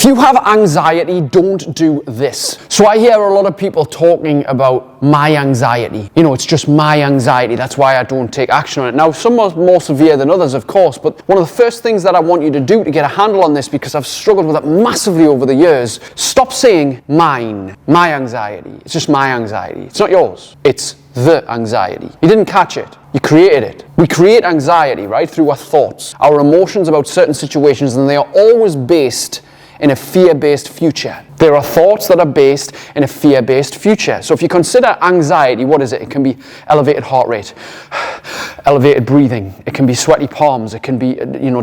If you have anxiety, don't do this. So I hear a lot of people talking about my anxiety. You know, it's just my anxiety. That's why I don't take action on it. Now, some are more severe than others, of course, but one of the first things that I want you to do to get a handle on this, because I've struggled with it massively over the years, stop saying mine, my anxiety. It's just my anxiety. It's not yours. It's the anxiety. You didn't catch it. You created it. We create anxiety, right, through our thoughts, our emotions about certain situations, and they are always based in a fear-based future. There are thoughts that are based in a fear-based future. So if you consider anxiety, what is it? It can be elevated heart rate, elevated breathing. It can be sweaty palms. It can be,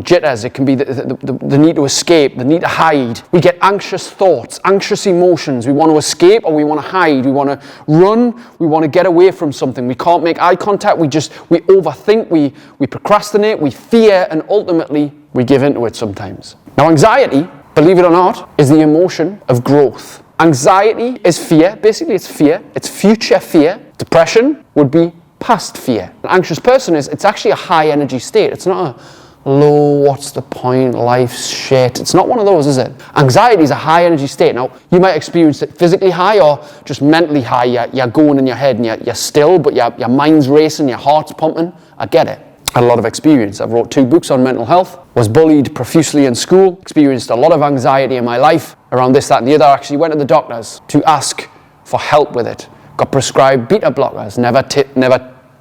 jitters. It can be the need to escape, the need to hide. We get anxious thoughts, anxious emotions. We want to escape or we want to hide. We want to run. We want to get away from something. We can't make eye contact. We overthink. We procrastinate. We fear, and ultimately we give into it sometimes. Now, anxiety, believe it or not, is the emotion of growth. Anxiety is fear. Basically, it's fear. It's future fear. Depression would be past fear. An anxious person it's actually a high energy state. It's not a low, what's the point, life's shit. It's not one of those, is it? Anxiety is a high energy state. Now, you might experience it physically high or just mentally high. You're going in your head and you're still, but your mind's racing, your heart's pumping. I get it. I had a lot of experience. I've wrote 2 books on mental health, was bullied profusely in school, experienced a lot of anxiety in my life around this, that and the other. I actually went to the doctors to ask for help with it. Got prescribed beta blockers, never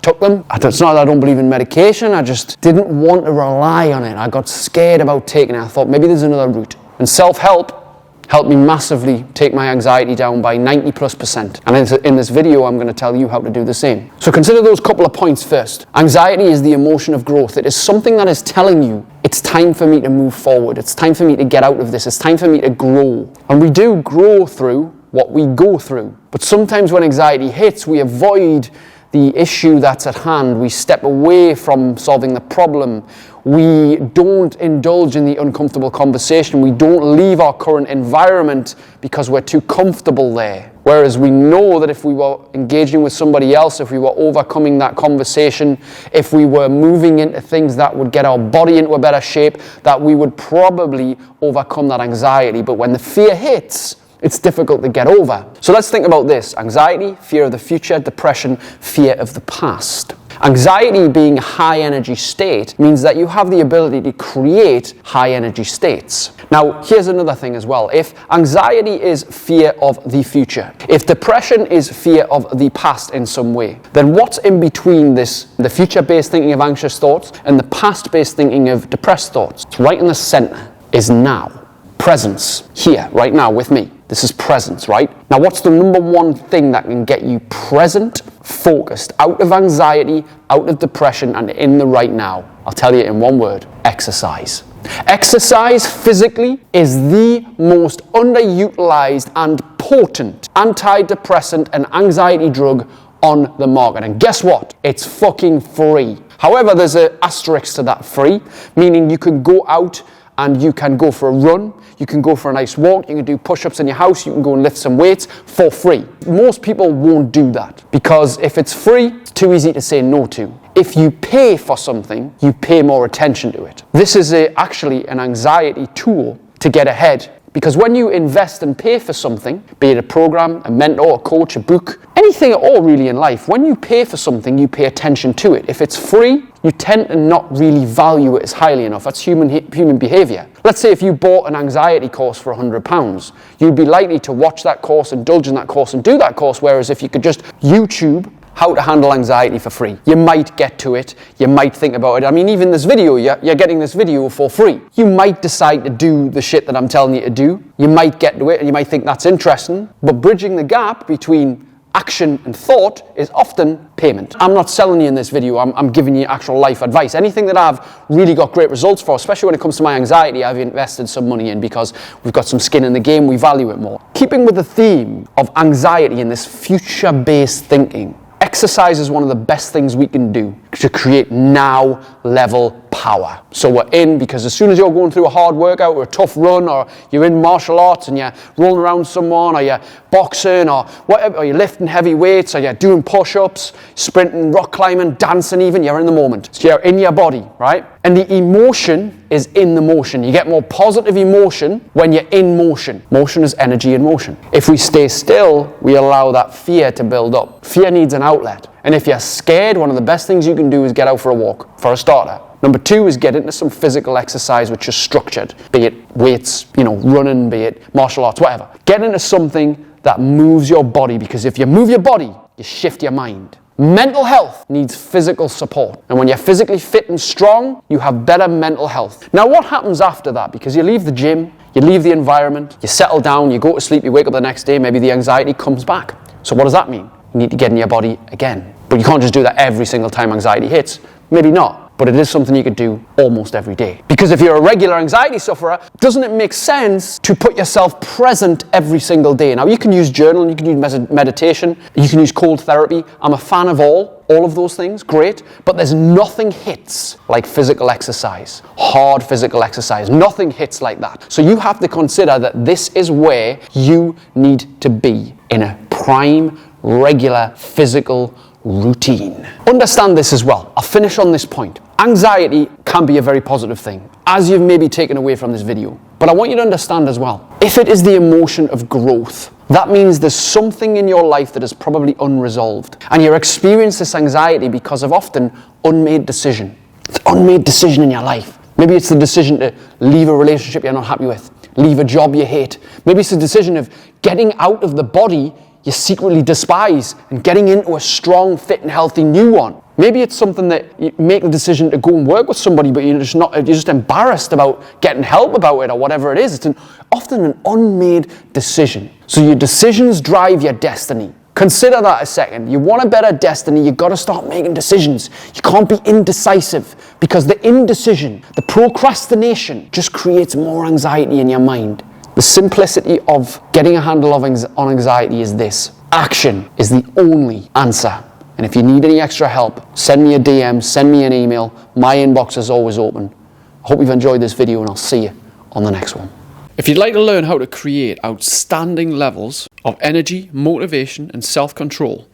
took them. It's not that I don't believe in medication, I just didn't want to rely on it. I got scared about taking it. I thought maybe there's another route. And self-help helped me massively take my anxiety down by 90+%. And in this video, I'm going to tell you how to do the same. So consider those couple of points first. Anxiety is the emotion of growth. It is something that is telling you, it's time for me to move forward. It's time for me to get out of this. It's time for me to grow. And we do grow through what we go through. But sometimes when anxiety hits, we avoid the issue that's at hand. We step away from solving the problem. We don't indulge in the uncomfortable conversation. We don't leave our current environment because we're too comfortable there. Whereas we know that if we were engaging with somebody else, if we were overcoming that conversation, if we were moving into things that would get our body into a better shape, that we would probably overcome that anxiety. But when the fear hits, it's difficult to get over. So let's think about this. Anxiety, fear of the future, depression, fear of the past. Anxiety being a high energy state means that you have the ability to create high energy states. Now, here's another thing as well. If anxiety is fear of the future, if depression is fear of the past in some way, then what's in between this, the future-based thinking of anxious thoughts and the past-based thinking of depressed thoughts? It's right in the center is now. Presence, here, right now, with me. This is presence, right? Now, what's the number one thing that can get you present, focused, out of anxiety, out of depression, and in the right now? I'll tell you in one word: exercise. Exercise physically is the most underutilized and potent antidepressant and anxiety drug on the market. And guess what? It's fucking free. However, there's an asterisk to that free, meaning you can go out and you can go for a run, you can go for a nice walk, you can do push-ups in your house, you can go and lift some weights for free. Most people won't do that because if it's free, it's too easy to say no to. If you pay for something, you pay more attention to it. This is actually an anxiety tool to get ahead. Because when you invest and pay for something, be it a program, a mentor, a coach, a book, anything at all really in life, when you pay for something, you pay attention to it. If it's free, you tend to not really value it as highly enough. That's human behavior. Let's say if you bought an anxiety course for £100, you'd be likely to watch that course, indulge in that course, and do that course, whereas if you could just YouTube how to handle anxiety for free, you might get to it, you might think about it. I mean, even this video, you're getting this video for free. You might decide to do the shit that I'm telling you to do. You might get to it and you might think that's interesting, but bridging the gap between action and thought is often payment. I'm not selling you in this video, I'm giving you actual life advice. Anything that I've really got great results for, especially when it comes to my anxiety, I've invested some money in because we've got some skin in the game, we value it more. Keeping with the theme of anxiety and this future-based thinking, exercise is one of the best things we can do. to create now level power. So we're in, because as soon as you're going through a hard workout or a tough run, or you're in martial arts and you're rolling around someone, or you're boxing, or whatever, or you're lifting heavy weights, or you're doing push-ups, sprinting, rock climbing, dancing even, you're in the moment. So you're in your body, right? And the emotion is in the motion. You get more positive emotion when you're in motion. Motion is energy in motion. If we stay still, we allow that fear to build up. Fear needs an outlet. And if you're scared, one of the best things you can do is get out for a walk, for a starter. Number 2 is get into some physical exercise which is structured, be it weights, running, be it martial arts, whatever. Get into something that moves your body, because if you move your body, you shift your mind. Mental health needs physical support. And when you're physically fit and strong, you have better mental health. Now, what happens after that? Because you leave the gym, you leave the environment, you settle down, you go to sleep, you wake up the next day, maybe the anxiety comes back. So what does that mean? You need to get in your body again. But you can't just do that every single time anxiety hits. Maybe not. But it is something you could do almost every day. Because if you're a regular anxiety sufferer, doesn't it make sense to put yourself present every single day? Now, you can use journaling, you can use meditation, you can use cold therapy. I'm a fan of all of those things, great. But there's nothing hits like physical exercise, hard physical exercise. Nothing hits like that. So you have to consider that this is where you need to be, in a prime, regular, physical routine. Understand this as well. I'll finish on this point. Anxiety can be a very positive thing, as you've maybe taken away from this video. But I want you to understand as well, if it is the emotion of growth, that means there's something in your life that is probably unresolved. And you experience this anxiety because of often unmade decision. It's an unmade decision in your life. Maybe it's the decision to leave a relationship you're not happy with, leave a job you hate. Maybe it's the decision of getting out of the body you secretly despise and getting into a strong, fit and healthy new one. Maybe it's something that you make the decision to go and work with somebody, but you're just embarrassed about getting help about it or whatever it is. It's often an unmade decision. So your decisions drive your destiny. Consider that a second. You want a better destiny, you've got to start making decisions. You can't be indecisive, because the indecision, the procrastination, just creates more anxiety in your mind. The simplicity of getting a handle on anxiety is this. Action is the only answer. And if you need any extra help, send me a DM, send me an email. My inbox is always open. I hope you've enjoyed this video, and I'll see you on the next one. If you'd like to learn how to create outstanding levels of energy, motivation, and self-control,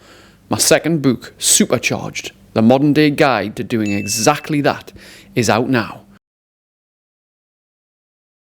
my second book, Supercharged, the modern day guide to doing exactly that, is out now.